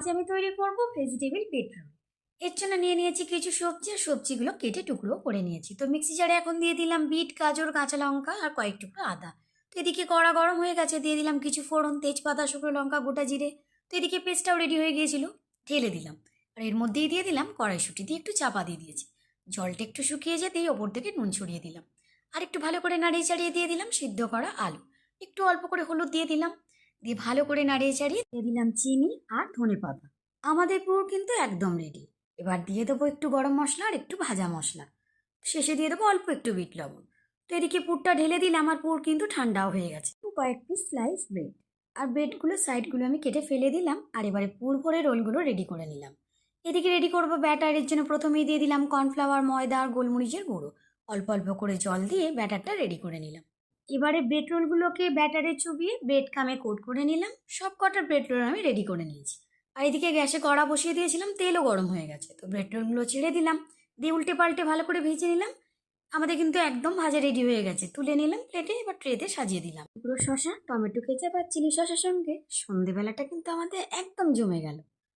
আজ আমি তৈরি করব ভেজিটেবল বিট রোল। এর জন্য নিয়ে নিয়েছি কিছু সবজি আর সবজিগুলো কেটে টুকরো করে নিয়েছি। তো মিক্সি জারে এখন দিয়ে দিলাম বিট, গাজর, কাঁচা লঙ্কা আর কয়েক টুকরো আদা। তো এদিকে কড়া গরম হয়ে গেছে, দিয়ে দিলাম কিছু ফোড়ন, তেজপাতা, শুকনো লঙ্কা, গোটা জিরে। তো এদিকে পেস্টটাও রেডি হয়ে গিয়েছিল, ঢেলে দিলাম। আর এর মধ্যেই দিয়ে দিলাম কড়াইশুঁটি, দিয়ে একটু চাপা দিয়ে দিয়েছি। জলটা একটু শুকিয়ে যেতেই ওপর থেকে নুন ছড়িয়ে দিলাম। আর একটু ভালো করে নাড়িয়ে চাড়িয়ে দিয়ে দিলাম সিদ্ধ করা আলু। একটু অল্প করে হলুদ দিয়ে দিলাম, দিয়ে ভালো করে নাড়িয়ে চাড়িয়ে দিয়ে দিলাম চিনি আর ধনেপাতা। আমাদের পুর কিন্তু একদম রেডি। এবার দিয়ে দেবো একটু গরম মশলা আর একটু ভাজা মশলা। শেষে দিয়ে দেবো অল্প একটু বিট লবণ। তো এদিকে পুরটা ঢেলে দিলাম, আর পুর কিন্তু ঠান্ডাও হয়ে গেছে। কয়েক পিস স্লাইস ব্রেড আর ব্রেডগুলো সাইডগুলো আমি কেটে ফেলে দিলাম। আর এবারে পুর ভরে রোলগুলো রেডি করে নিলাম। এদিকে রেডি করবো ব্যাটারের জন্য প্রথমেই দিয়ে দিলাম কর্নফ্লাওয়ার, ময়দা আর গোলমরিচের গুঁড়ো। অল্প অল্প করে জল দিয়ে ব্যাটারটা রেডি করে নিলাম। এবারে ব্রেড রোলগুলোকে ব্যাটারে চুবিয়ে ব্রেড কামে কোট করে নিলাম। সব কটা ব্রেড রোল আমি রেডি করে নিয়েছি। আর এদিকে গ্যাসে কড়া বসিয়ে দিয়েছিলাম, তেলও গরম হয়ে গেছে। তো ব্রেড রোলগুলো ছেড়ে দিলাম, দিয়ে উল্টে পাল্টে ভালো করে ভেজে নিলাম। আমাদের কিন্তু একদম ভাজা রেডি হয়ে গেছে। তুলে নিলাম প্লেটে, এবার ট্রেতে সাজিয়ে দিলাম। পুরো শসা, টমেটো কেচাপ আর চিলি সসের সঙ্গে সন্ধেবেলাটা কিন্তু আমাদের একদম জমে গেল।